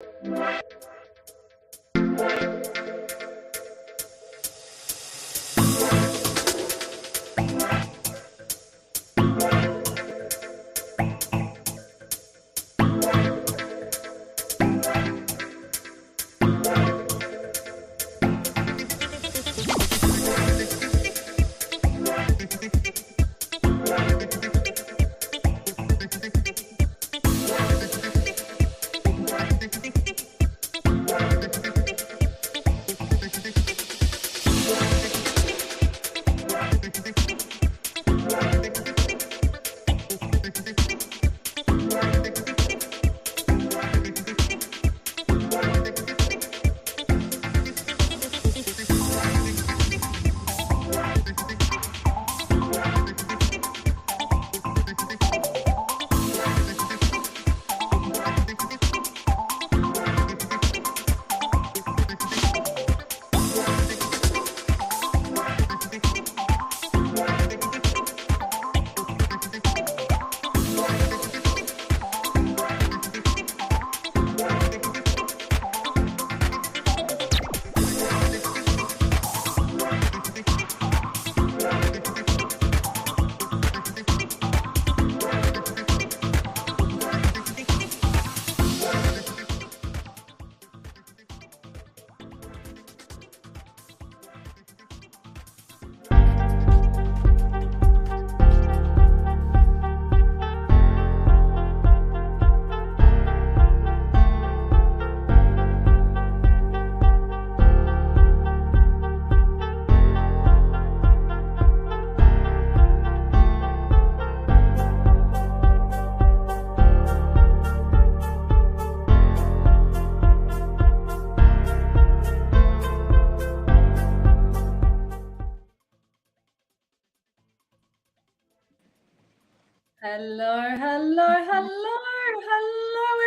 Hello,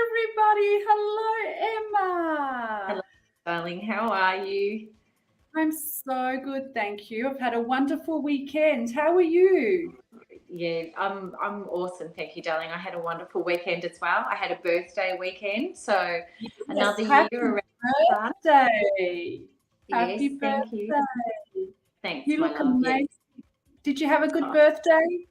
everybody. Hello, Emma. Hello, darling. How are you? I'm so good, thank you. I've had a wonderful weekend. How are you? Yeah, I'm awesome, thank you, darling. I had a wonderful weekend as well. I had a birthday weekend, so another happy year around birthday. Happy Yes, thank birthday. you. Thanks, You my look love. amazing. Yes. Did you have a good birthday?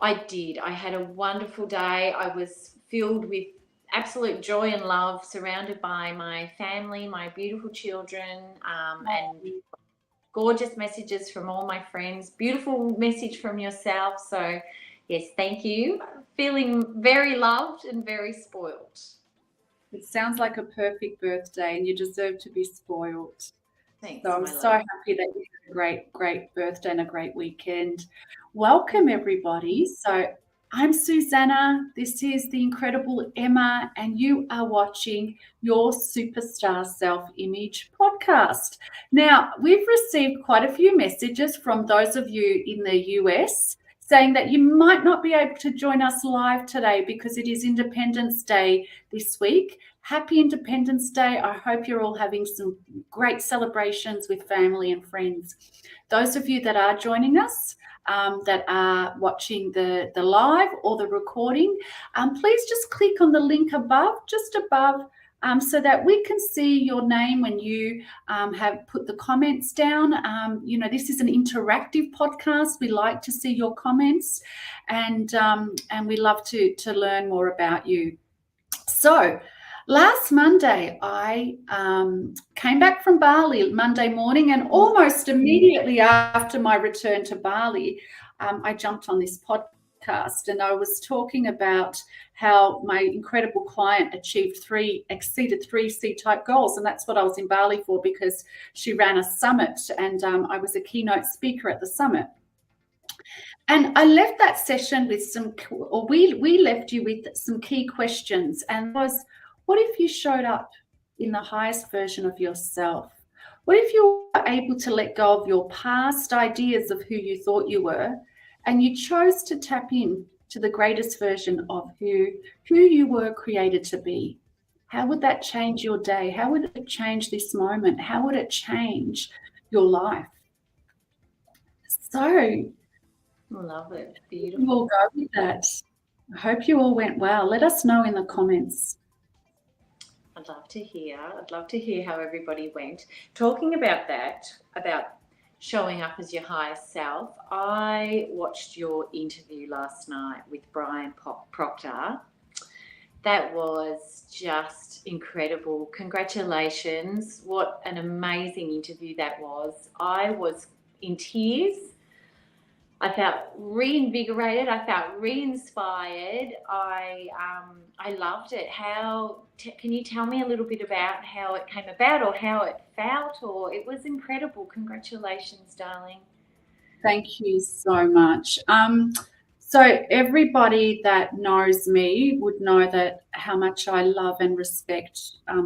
I did. I had a wonderful day. I was filled with absolute joy and love, surrounded by my family, my beautiful children, and gorgeous messages from all my friends. Beautiful message from yourself. So, yes, thank you. Feeling very loved and very spoiled. It sounds like a perfect birthday, and you deserve to be spoiled. Thanks, So I'm my so love. happy that you had a great birthday and a great weekend. Welcome, everybody. So I'm Suzana. This is the incredible Emma, and you are watching your Superstar Self-Image podcast. Now, we've received quite a few messages from those of you in the US saying that you might not be able to join us live today because it is Independence Day this week. Happy Independence Day. I hope you're all having some great celebrations with family and friends. Those of you that are joining us, that are watching the live or the recording, please just click on the link above, just above, so that we can see your name when you have put the comments down. This is an interactive podcast. We like to see your comments, and we love to learn more about you. So last Monday, I came back from Bali Monday morning, and almost immediately after my return to Bali, I jumped on this podcast, and I was talking about how my incredible client exceeded 3 C-type goals. And that's what I was in Bali for, because she ran a summit, and I was a keynote speaker at the summit. And I left that session with we left you with some key questions, and was, what if you showed up in the highest version of yourself? What if you were able to let go of your past ideas of who you thought you were, and you chose to tap in to the greatest version of who you were created to be? How would that change your day? How would it change this moment? How would it change your life? So Love it. Beautiful. We'll go with that. I hope you all went well. Let us know in the comments. I'd love to hear. I'd love to hear how everybody went. Talking about that, about showing up as your highest self, I watched your interview last night with Brian Proctor. That was just incredible. Congratulations. What an amazing interview that was. I was in tears. I felt reinvigorated. I felt re-inspired. I loved it. Can you tell me a little bit about how it came about, or how it felt? Or it was incredible. Congratulations, darling. Thank you so much. So everybody that knows me would know that how much I love and respect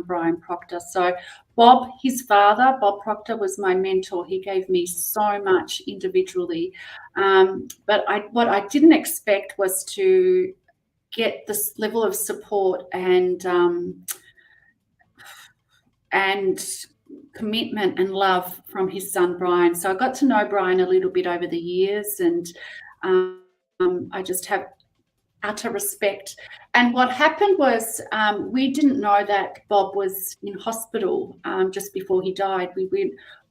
Brian Proctor. So Bob, his father, Bob Proctor, was my mentor. He gave me so much individually. But what I didn't expect was to get this level of support and commitment and love from his son Brian. So I got to know Brian a little bit over the years, and I just have utter respect. And what happened was we didn't know that Bob was in hospital just before he died.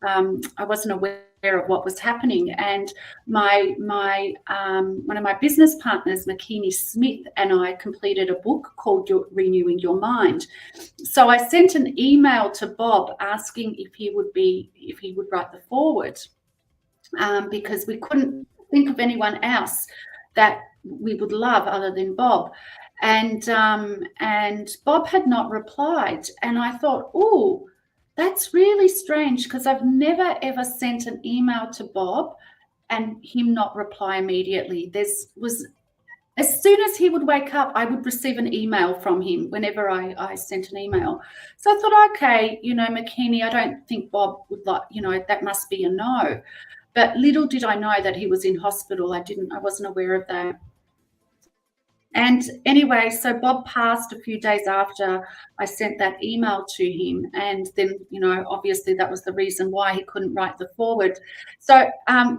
I wasn't aware of what was happening, and my one of my business partners, McKinney Smith, and I completed a book called Renewing Your Mind. So I sent an email to Bob asking if he would write the foreword, because we couldn't think of anyone else that we would love other than Bob. And Bob had not replied. And I thought, oh, that's really strange, because I've never ever sent an email to Bob and him not reply immediately. As soon as he would wake up, I would receive an email from him whenever I sent an email. So I thought, okay, McKinney, I don't think Bob would like, that must be a no. But little did I know that he was in hospital. I wasn't aware of that. And anyway, so Bob passed a few days after I sent that email to him. And then, obviously that was the reason why he couldn't write the foreword. So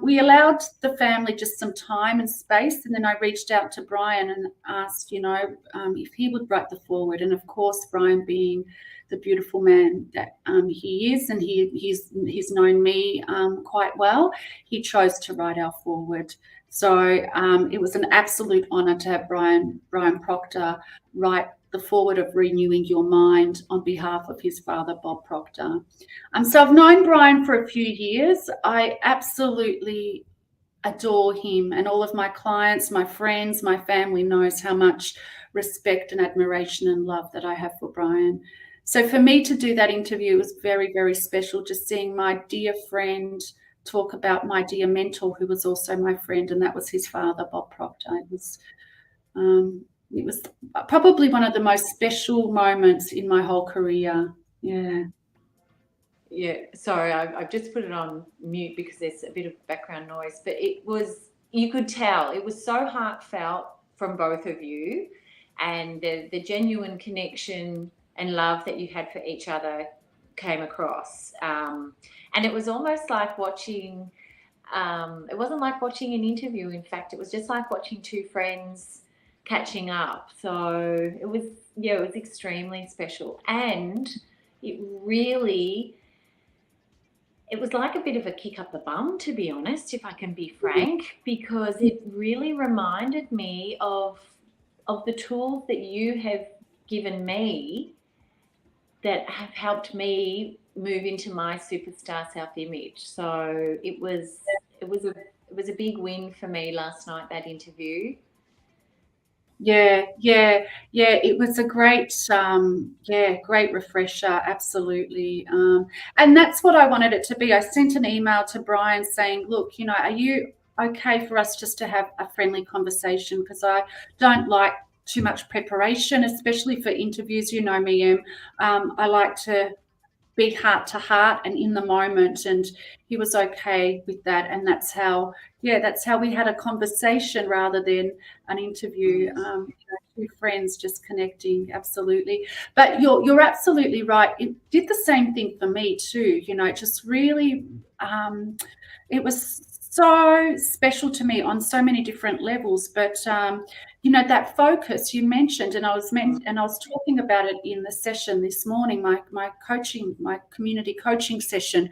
we allowed the family just some time and space. And then I reached out to Brian and asked, if he would write the foreword. And of course, Brian, being the beautiful man that he is, and he's known me quite well, he chose to write our foreword. So it was an absolute honour to have Brian Proctor write the foreword of Renewing Your Mind on behalf of his father, Bob Proctor. So I've known Brian for a few years. I absolutely adore him, and all of my clients, my friends, my family knows how much respect and admiration and love that I have for Brian. So for me to do that interview was very, very special, just seeing my dear friend talk about my dear mentor, who was also my friend, and that was his father, Bob Proctor. It was probably one of the most special moments in my whole career. Yeah. Sorry, I've just put it on mute because there's a bit of background noise, but you could tell it was so heartfelt from both of you, and the genuine connection and love that you had for each other came across. And it was almost like watching, it wasn't like watching an interview. In fact, it was just like watching two friends catching up. So it was extremely special. And it was like a bit of a kick up the bum, to be honest, if I can be frank, because it really reminded me of the tools that you have given me that have helped me move into my superstar self-image. So it was a big win for me last night, that interview. Yeah. It was a great, great refresher. Absolutely. And that's what I wanted it to be. I sent an email to Brian saying, look, are you okay for us just to have a friendly conversation? Because I don't like too much preparation, especially for interviews. You know me, Em. I like to be heart to heart and in the moment, and he was okay with that, and that's how we had a conversation rather than an interview. Two friends just connecting. Absolutely. But you're absolutely right, it did the same thing for me too. Just really it was so special to me on so many different levels. But that focus you mentioned, and I was talking about it in the session this morning, my community coaching session,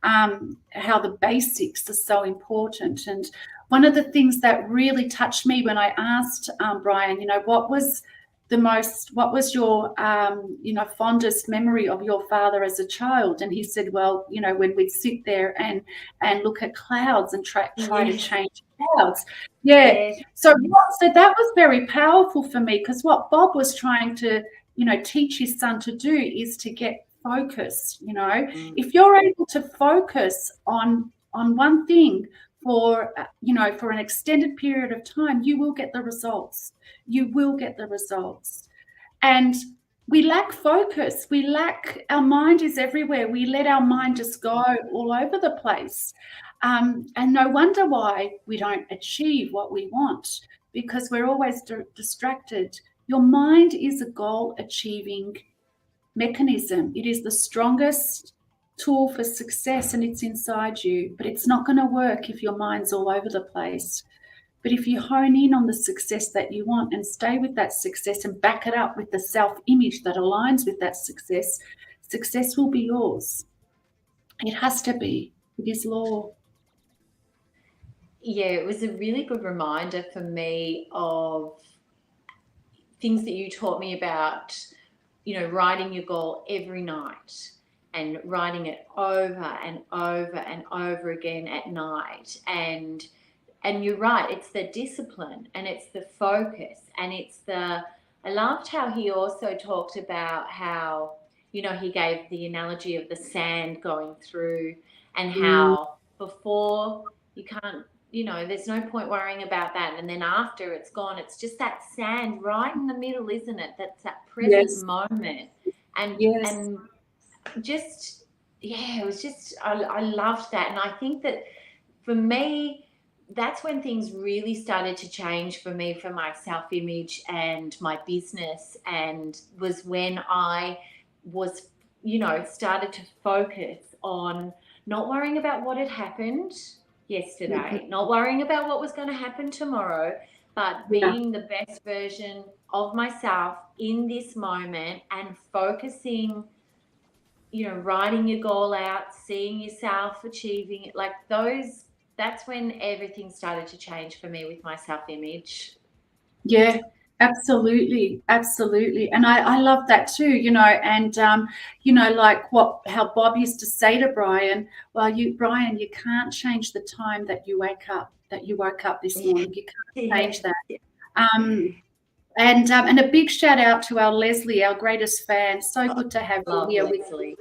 how the basics are so important. And one of the things that really touched me when I asked Brian, what was your fondest memory of your father as a child? And he said, well, when we'd sit there and look at clouds and try to change clouds. Yeah. So that was very powerful for me, because what Bob was trying to, teach his son to do is to get focused. If you're able to focus on one thing for an extended period of time, you will get the results. And we lack focus. Our mind is everywhere. We let our mind just go all over the place. And no wonder why we don't achieve what we want, because we're always distracted. Your mind is a goal-achieving mechanism. It is the strongest tool for success, and it's inside you, but it's not going to work if your mind's all over the place. But if you hone in on the success that you want and stay with that success and back it up with the self-image that aligns with that success, success will be yours. It has to be. It is law. Yeah, it was a really good reminder for me of things that you taught me about, writing your goal every night and writing it over and over and over again at night. And you're right, it's the discipline and it's the focus and I loved how he also talked about how, he gave the analogy of the sand going through, and how before you can't, there's no point worrying about that. And then after it's gone, it's just that sand right in the middle, isn't it? That's that present moment. And just, it was just, I loved that. And I think that for me, that's when things really started to change for me, for my self-image and my business, and was when I was, started to focus on not worrying about what had happened yesterday, not worrying about what was going to happen tomorrow, but being the best version of myself in this moment and focusing, writing your goal out, seeing yourself achieving it, like those. That's when everything started to change for me with my self-image. Yeah, absolutely. And I love that too, and, like how Bob used to say to Brian, well, Brian, you can't change the time that you woke up this morning. You can't change that. And a big shout out to our Leslie, our greatest fan. So good to have you here with me.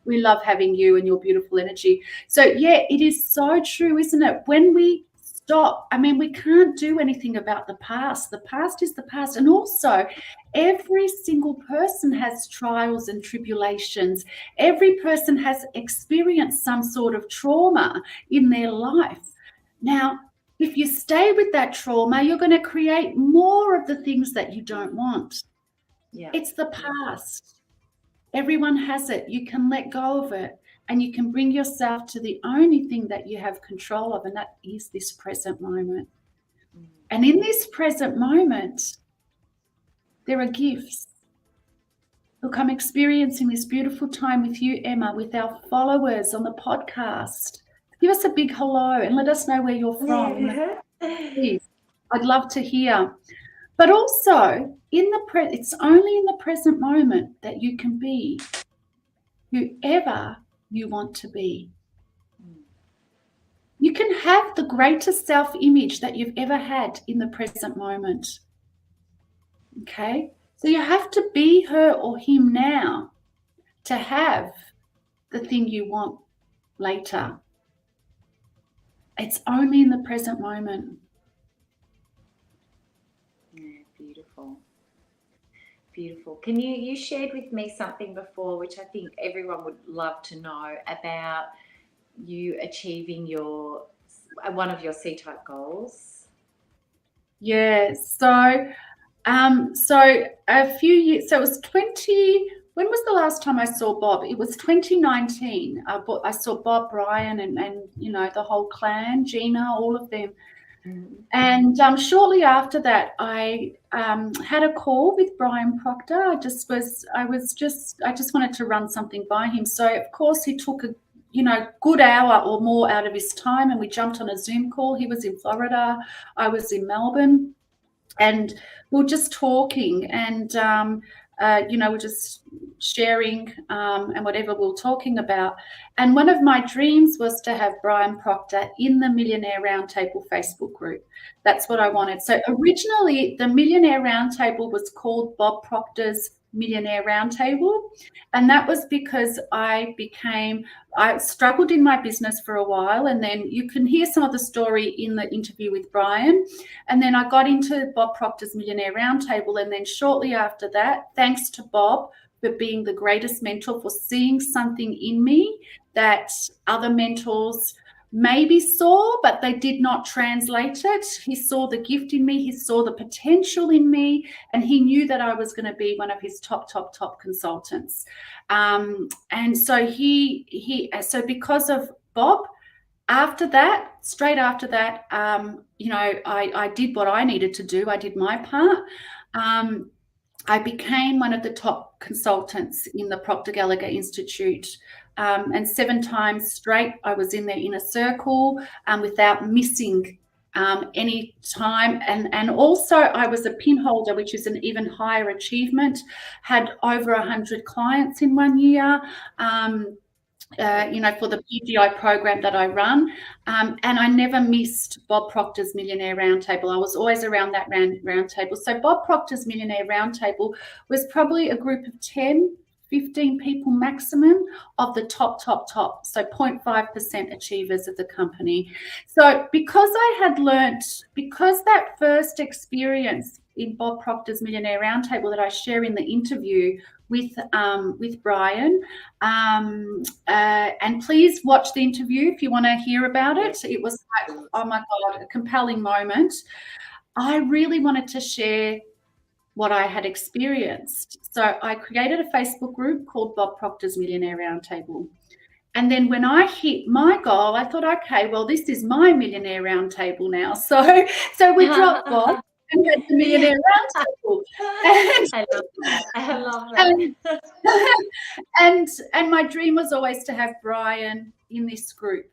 We love having you and your beautiful energy. So, it is so true, isn't it? When we stop, we can't do anything about the past. The past is the past. And also, every single person has trials and tribulations. Every person has experienced some sort of trauma in their life. Now, if you stay with that trauma, you're going to create more of the things that you don't want. Yeah. It's the past. Everyone has it. You can let go of it, and you can bring yourself to the only thing that you have control of, and that is this present moment. And in this present moment, there are gifts. Look, I'm experiencing this beautiful time with you, Emma, with our followers on the podcast. Give us a big hello and let us know where you're from. Please, I'd love to hear. But also, it's only in the present moment that you can be whoever you want to be. You can have the greatest self-image that you've ever had in the present moment. Okay? So you have to be her or him now to have the thing you want later. It's only in the present moment. Beautiful. Can you shared with me something before, which I think everyone would love to know, about you achieving one of your C-type goals? Yeah. So a few years. So it was 20. When was the last time I saw Bob? It was 2019. I saw Bob, Brian, and the whole clan, Gina, all of them. And shortly after that, I had a call with Brian Proctor. I just wanted to run something by him. So of course he took a good hour or more out of his time, and we jumped on a Zoom call. He was in Florida, I was in Melbourne, and we were just talking, and we're just sharing and whatever we were talking about. And one of my dreams was to have Brian Proctor in the Millionaire Roundtable Facebook group. That's what I wanted. So originally, the Millionaire Roundtable was called Bob Proctor's Millionaire Roundtable, and that was because I struggled in my business for a while, and then you can hear some of the story in the interview with Brian. And then I got into Bob Proctor's Millionaire Roundtable, and then shortly after that, thanks to Bob for being the greatest mentor, for seeing something in me that other mentors maybe saw, but they did not translate it. He saw the gift in me, he saw the potential in me, and he knew that I was going to be one of his top consultants. And so so because of Bob, straight after that, I did what I needed to do. I did my part. I became one of the top consultants in the Proctor Gallagher Institute. And 7 times straight, I was in their inner circle without missing any time. And also I was a pin holder, which is an even higher achievement, had over 100 clients in 1 year. For the PGI program that I run. And I never missed Bob Proctor's Millionaire Roundtable. I was always around that roundtable. So Bob Proctor's Millionaire Roundtable was probably a group of 10, 15 people maximum of the top, so 0.5% achievers of the company. So because that first experience in Bob Proctor's Millionaire Roundtable that I share in the interview with Brian, and please watch the interview if you want to hear about it. It was like, oh my God, a compelling moment. I really wanted to share what I had experienced. So I created a Facebook group called Bob Proctor's Millionaire Roundtable. And then when I hit my goal, I thought, okay, well, this is my Millionaire Roundtable now. So we dropped Bob and had the Millionaire Roundtable. I love that. And my dream was always to have Brian in this group,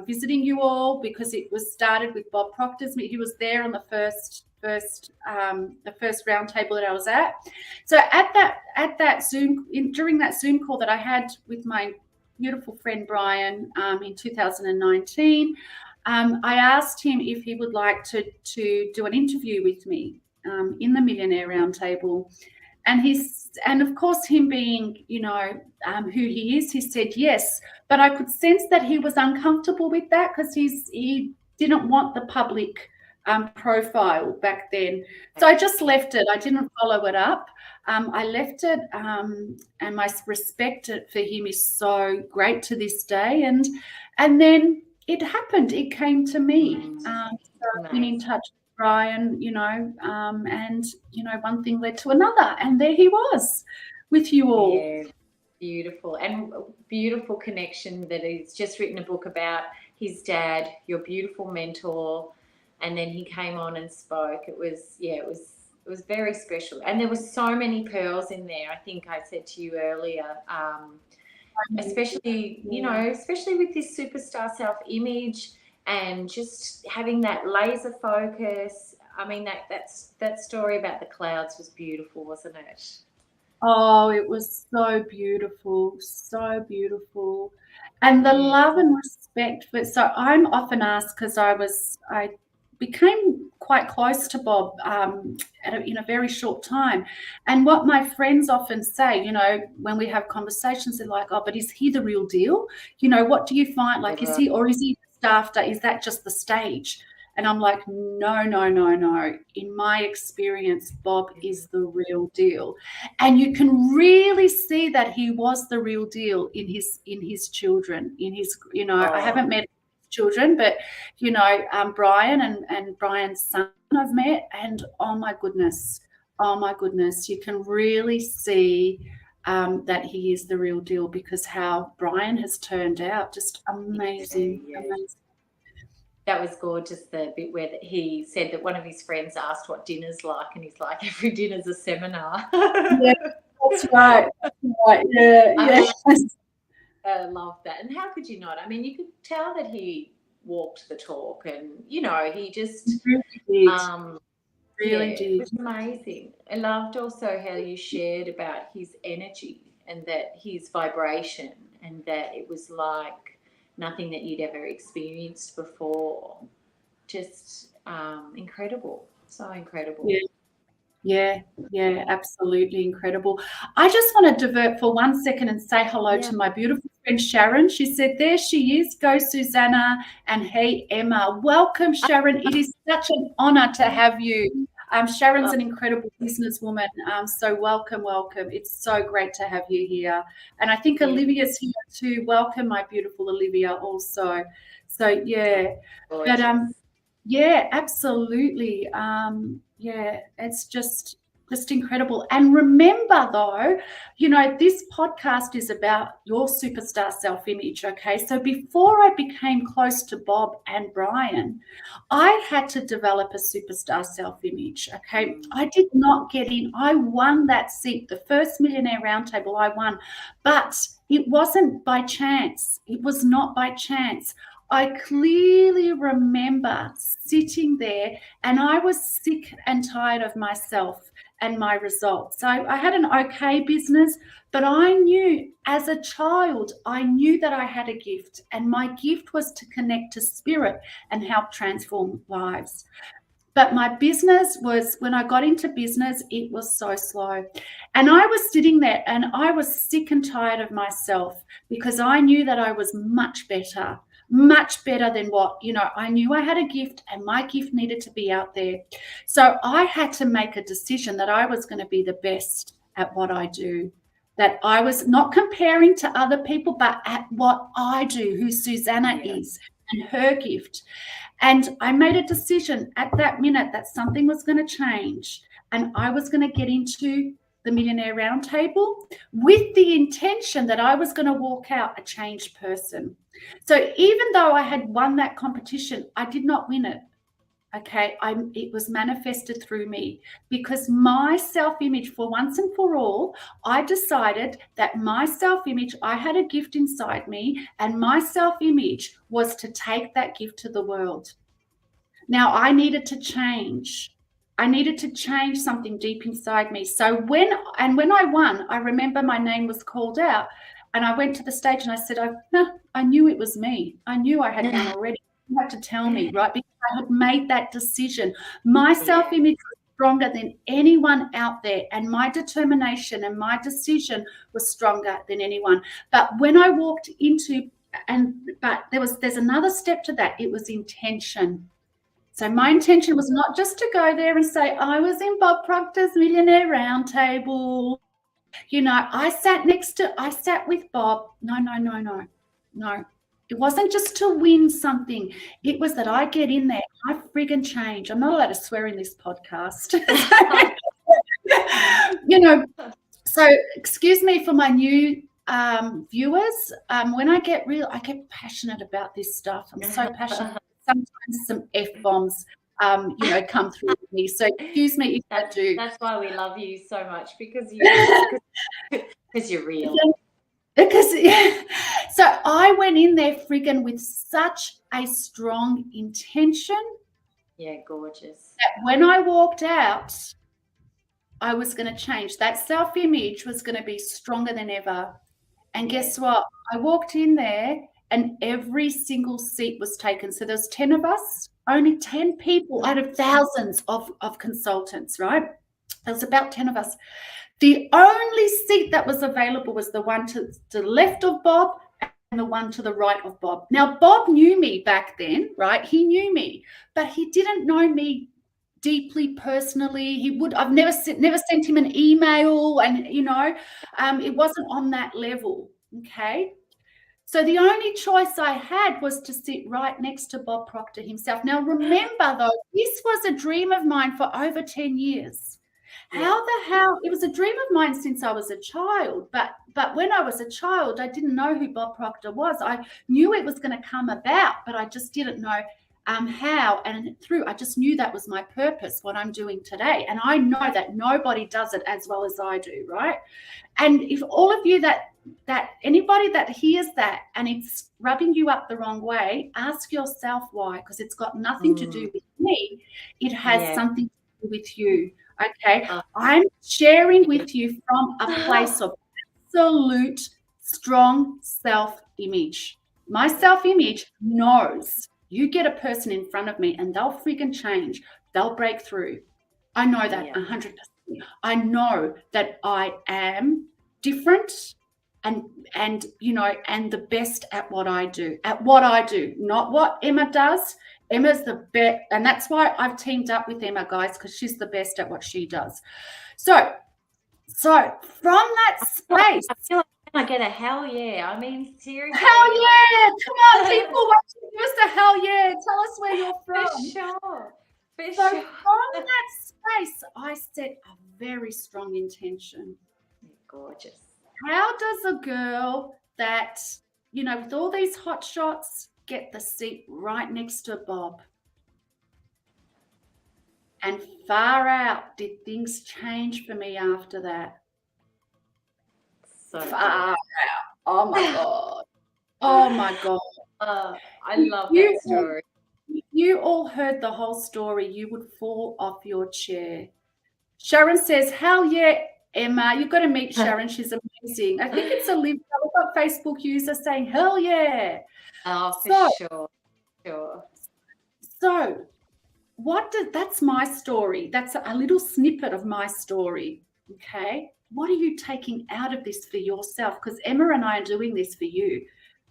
visiting you all, because it was started with Bob Proctor's. He was there on the first roundtable that I was at. So during that Zoom call that I had with my beautiful friend Brian in 2019, I asked him if he would like to do an interview with me in the Millionaire Roundtable. And of course, him being, who he is, he said yes. But I could sense that he was uncomfortable with that, because he didn't want the public profile back then. So I just left it. I didn't follow it up. I left it, and my respect for him is so great to this day. And then it happened. It came to me. So I've been in touch with Brian, and one thing led to another, and there he was with you all. Yeah, beautiful, and beautiful connection that he's just written a book about his dad, your beautiful mentor, and then he came on and spoke. It was very special, and there were so many pearls in there. I think I said to you earlier, especially with this superstar self-image and just having that laser focus. I mean, that story about the clouds was beautiful, wasn't it? Oh, it was so beautiful, so beautiful. And the love and respect for, so I'm often asked, because I became quite close to Bob in a very short time. And what my friends often say, when we have conversations, they're like, oh, but is he the real deal? What do you find? Like, is he staffed? Is that just the stage? And I'm like, no. In my experience, Bob is the real deal. And you can really see that he was the real deal in his children, I haven't met his children, but, Brian and Brian's son I've met, and oh my goodness, you can really see that he is the real deal, because how Brian has turned out, just amazing. That was gorgeous, the bit where he said that one of his friends asked what dinner's like, and he's like, every dinner's a seminar. Yeah, that's right. That's right. Yeah, I yes. love that. And how could you not? I mean, you could tell that he walked the talk, and, he just, Really did. um, yeah, Really it did. was amazing. I loved also how you shared about his energy and that his vibration, and that it was like nothing that you'd ever experienced before. Just incredible. So incredible. Yeah. Yeah, yeah, absolutely incredible. I just want to divert for 1 second and say hello Yeah. to my beautiful friend Sharon. She said, there she is. Go, Suzana. And hey, Emma. Welcome, Sharon. It is such an honor to have you. Sharon's an incredible businesswoman. So welcome, welcome. It's so great to have you here. And I think Yeah. Olivia's here too. Welcome, my beautiful Olivia, also. So, yeah. But Gorgeous. yeah, absolutely. Yeah, it's just incredible. And remember though, this podcast is about your superstar self-image, okay? So before I became close to Bob and Brian, I had to develop a superstar self-image, okay? I did not get in. I won that seat, the first Millionaire Roundtable I won, but it wasn't by chance. It was not by chance. I clearly remember sitting there and I was sick and tired of myself and my results. So I had an okay business, but I knew as a child, I knew that I had a gift, and my gift was to connect to spirit and help transform lives. But my business was, when I got into business, it was so slow. And I was sitting there and I was sick and tired of myself because I knew that I was much better than what, I knew I had a gift and my gift needed to be out there. So I had to make a decision that I was going to be the best at what I do, that I was not comparing to other people, but at what I do, who Suzana is and her gift. And I made a decision at that minute that something was going to change and I was going to get into the Millionaire Roundtable with the intention that I was going to walk out a changed person. So even though I had won that competition, I did not win it. Okay, it was manifested through me because my self-image, for once and for all, I decided that my self-image, I had a gift inside me, and my self-image was to take that gift to the world. Now I needed to change. I needed to change something deep inside me. So when I won, I remember my name was called out, and I went to the stage and I said, I knew it was me. I knew I had won already. You had to tell me, right? Because I had made that decision. My self-image was stronger than anyone out there, and my determination and my decision was stronger than anyone. But when I walked into, but there's another step to that. It was intention. So my intention was not just to go there and say, I was in Bob Proctor's Millionaire Roundtable. I sat with Bob. No. It wasn't just to win something. It was that I get in there, I friggin' change. I'm not allowed to swear in this podcast. So excuse me for my new viewers. When I get passionate about this stuff. I'm so passionate. Sometimes some F-bombs, come through me. So excuse me if I do. That's why we love you so much, because you're real. So I went in there friggin' with such a strong intention. Yeah, gorgeous. That when I walked out, I was going to change. That self-image was going to be stronger than ever. And guess what? I walked in there and every single seat was taken. So there's 10 of us, only 10 people out of thousands of consultants, right? There was about 10 of us. The only seat that was available was the one to the left of Bob and the one to the right of Bob. Now, Bob knew me back then, right? He knew me, but he didn't know me deeply personally. I've never sent him an email, and it wasn't on that level. Okay. So the only choice I had was to sit right next to Bob Proctor himself. Now remember though, this was a dream of mine for over 10 years. How the hell? It was a dream of mine since I was a child, but when I was a child, I didn't know who Bob Proctor was. I knew it was going to come about, but I just didn't know how and through. I just knew that was my purpose, what I'm doing today. And I know that nobody does it as well as I do, right? And if all of you that anybody that hears that and it's rubbing you up the wrong way, ask yourself why, because it's got nothing to do with me. It has something to do with you. Okay. I'm sharing with you from a place of absolute strong self-image. My self-image knows you get a person in front of me and they'll freaking change. They'll break through. I know that 100%. I know that I am different and you know, and the best at what I do, not what Emma does. Emma's the best, and that's why I've teamed up with Emma, guys, because she's the best at what she does. So from that space, I feel like I get a hell yeah. I mean, seriously. Hell yeah! Come on, people watching, give us a hell yeah. Tell us where you're from. For sure. So from that space, I set a very strong intention. Gorgeous. How does a girl that, you know, with all these hot shots, get the seat right next to Bob? And far out, did things change for me after that? So far out. Oh my God. Oh my God. I love that story. If you all heard the whole story, you would fall off your chair. Sharon says, hell yeah, Emma. You've got to meet Sharon. She's amazing. I think it's Olivia. We've got Facebook users saying, hell yeah. Oh, for sure. So that's my story. That's a little snippet of my story. Okay. What are you taking out of this for yourself? Because Emma and I are doing this for you.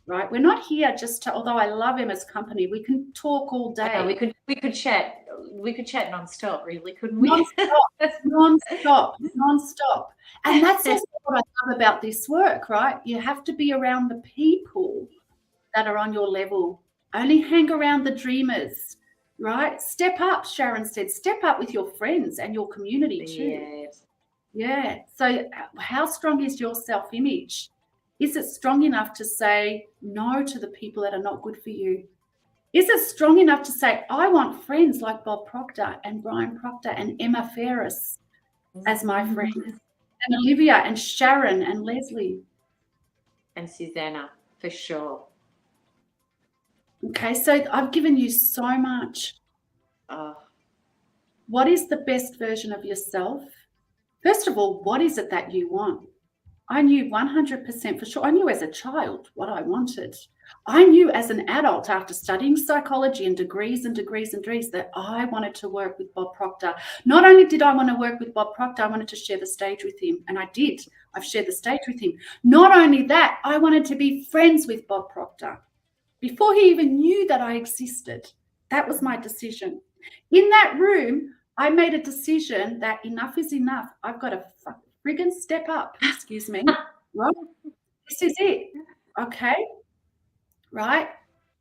Right, we're not here just to. Although I love Emma's company, we can talk all day. Yeah, we could chat. We could chat nonstop, really, couldn't we? Nonstop. And that's also what I love about this work, right? You have to be around the people that are on your level. Only hang around the dreamers, right? Step up, Sharon said. Step up with your friends and your community too. Yeah. So, how strong is your self-image? Is it strong enough to say no to the people that are not good for you? Is it strong enough to say, I want friends like Bob Proctor and Brian Proctor and Emma Ferris as my friends, and Olivia and Sharon and Leslie? And Suzana, for sure. Okay, so I've given you so much. What is the best version of yourself? First of all, what is it that you want? I knew 100% for sure. I knew as a child what I wanted. I knew as an adult, after studying psychology and degrees that I wanted to work with Bob Proctor. Not only did I want to work with Bob Proctor, I wanted to share the stage with him. And I did. I've shared the stage with him. Not only that, I wanted to be friends with Bob Proctor. Before he even knew that I existed. That was my decision. In that room, I made a decision that enough is enough. I've got to friggin' step up, excuse me. Right? This is it. Okay. Right?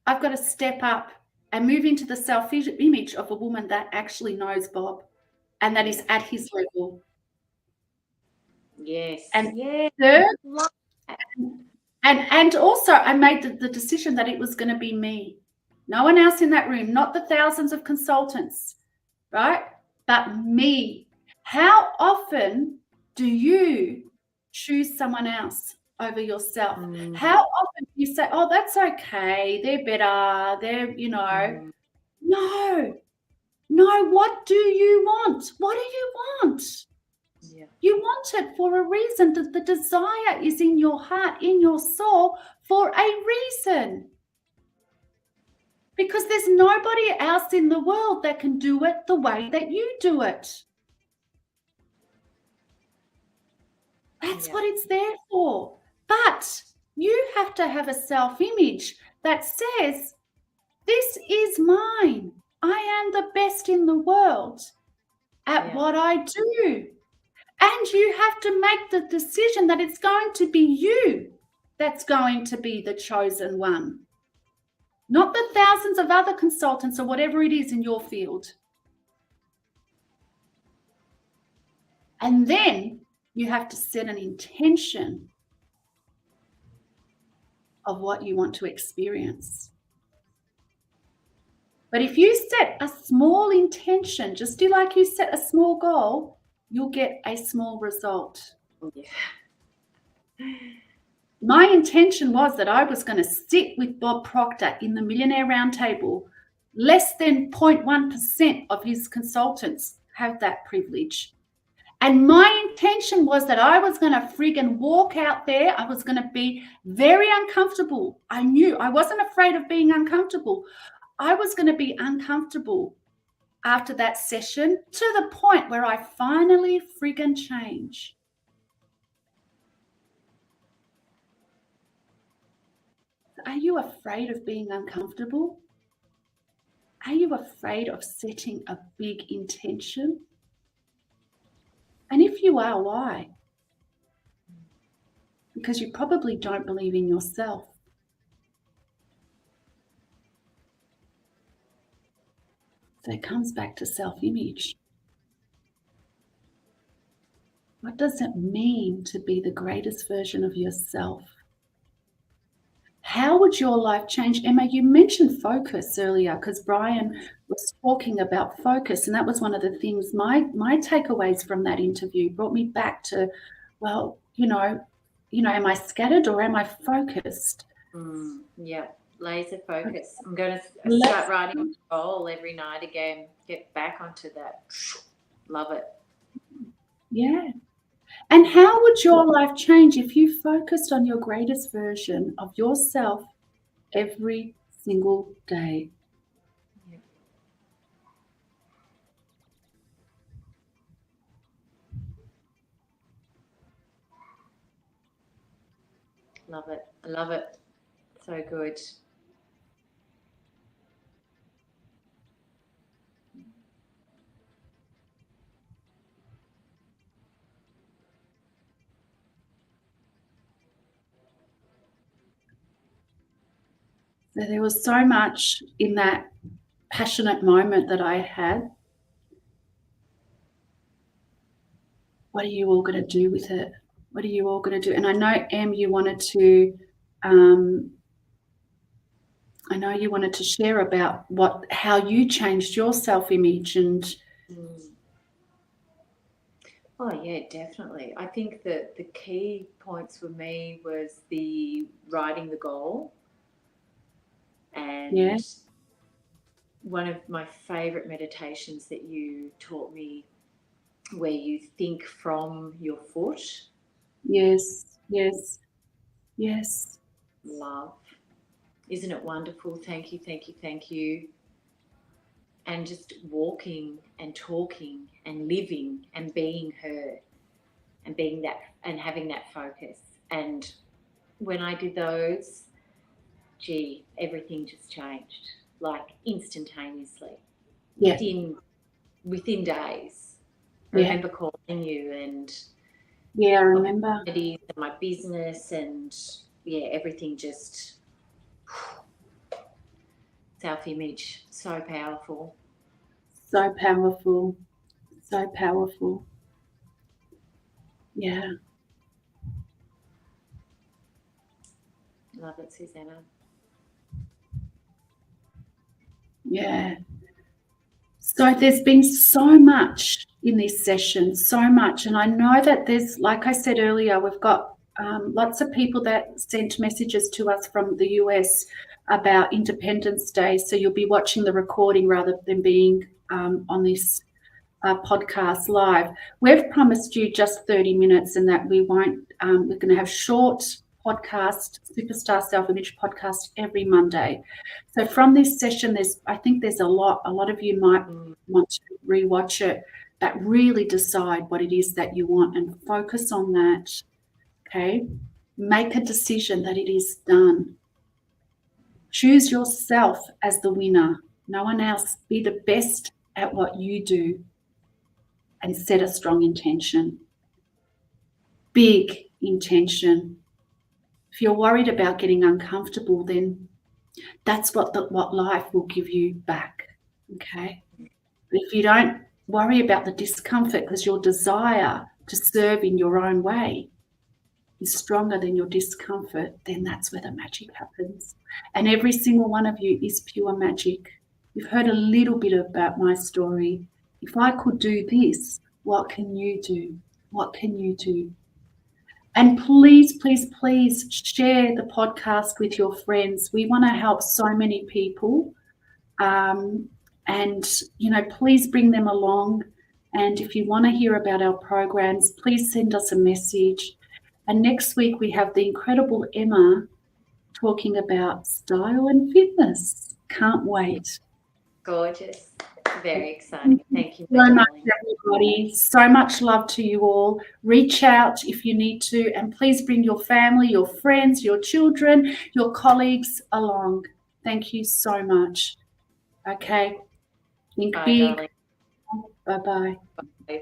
I've got to step up and move into the self-image of a woman that actually knows Bob and that is at his level. Yes. And third, and also I made the decision that it was going to be me. No one else in that room, not the thousands of consultants, right? But me. How often do you choose someone else over yourself? How often do you say, oh, that's okay, they're better, they're, you know. No, what do you want? What do you want? Yeah. You want it for a reason. The desire is in your heart, in your soul, for a reason. Because there's nobody else in the world that can do it the way that you do it. That's what it's there for. But you have to have a self-image that says, this is mine. I am the best in the world at what I do. And you have to make the decision that it's going to be you that's going to be the chosen one. Not the thousands of other consultants or whatever it is in your field. And then you have to set an intention of what you want to experience. But if you set a small intention, just do like you set a small goal, you'll get a small result. Yeah. My intention was that I was going to sit with Bob Proctor in the Millionaire Roundtable. Less than 0.1% of his consultants have that privilege. And my intention was that I was going to friggin' walk out there. I was going to be very uncomfortable. I knew I wasn't afraid of being uncomfortable. I was going to be uncomfortable after that session to the point where I finally friggin' change. Are you afraid of being uncomfortable? Are you afraid of setting a big intention? And if you are, why? Because you probably don't believe in yourself. So it comes back to self-image. What does it mean to be the greatest version of yourself? How would your life change? Emma, you mentioned focus earlier because Brian was talking about focus, and that was one of the things, my takeaways from that interview brought me back to, well, am I scattered or am I focused? Yeah, laser focus. I'm going to start writing a goal every night again, get back onto that. Love it. Yeah. And how would your life change if you focused on your greatest version of yourself every single day? Yeah. Love it. I love it. So good. So there was so much in that passionate moment that I had. What are you all going to do with it? What are you all going to do? And I know, Em, you wanted to share about how you changed your self-image and. Oh yeah, definitely. I think that the key points for me was the writing the goal, and one of my favorite meditations that you taught me, where you think from your foot. Yes. Love. Isn't it wonderful? Thank you, thank you, thank you. And just walking and talking and living and being her and being that and having that focus. And when I did those, gee, everything just changed, like instantaneously. Yeah. Within days. I remember calling you and I remember my business and everything just self-image, so powerful. So powerful. So powerful. Yeah. Love it, Suzana. Yeah. So there's been so much in this session, so much. And I know that there's, like I said earlier, we've got lots of people that sent messages to us from the US about Independence Day. So you'll be watching the recording rather than being on this podcast live. We've promised you just 30 minutes and that we won't, we're going to have short podcast, Superstar Self-Image podcast every Monday. So from this session, I think there's a lot of you might want to rewatch it, but really decide what it is that you want and focus on that. Okay. Make a decision that it is done. Choose yourself as the winner. No one else. Be the best at what you do. And set a strong intention. Big intention. If you're worried about getting uncomfortable, then that's what life will give you back. Okay. But if you don't worry about the discomfort because your desire to serve in your own way is stronger than your discomfort, then that's where the magic happens. And every single one of you is pure magic. You've heard a little bit about my story. If I could do this, what can you do? What can you do? And please, please, please share the podcast with your friends. We want to help so many people. And, please bring them along. And if you want to hear about our programs, please send us a message. And next week we have the incredible Emma talking about style and fitness. Can't wait. Gorgeous. Very exciting. Thank you So for much, joining. everybody. So much love to you all. Reach out if you need to, and please bring your family, your friends, your children, your colleagues along. Thank you so much. Okay. Think Bye, big. darling. Bye-bye. Bye.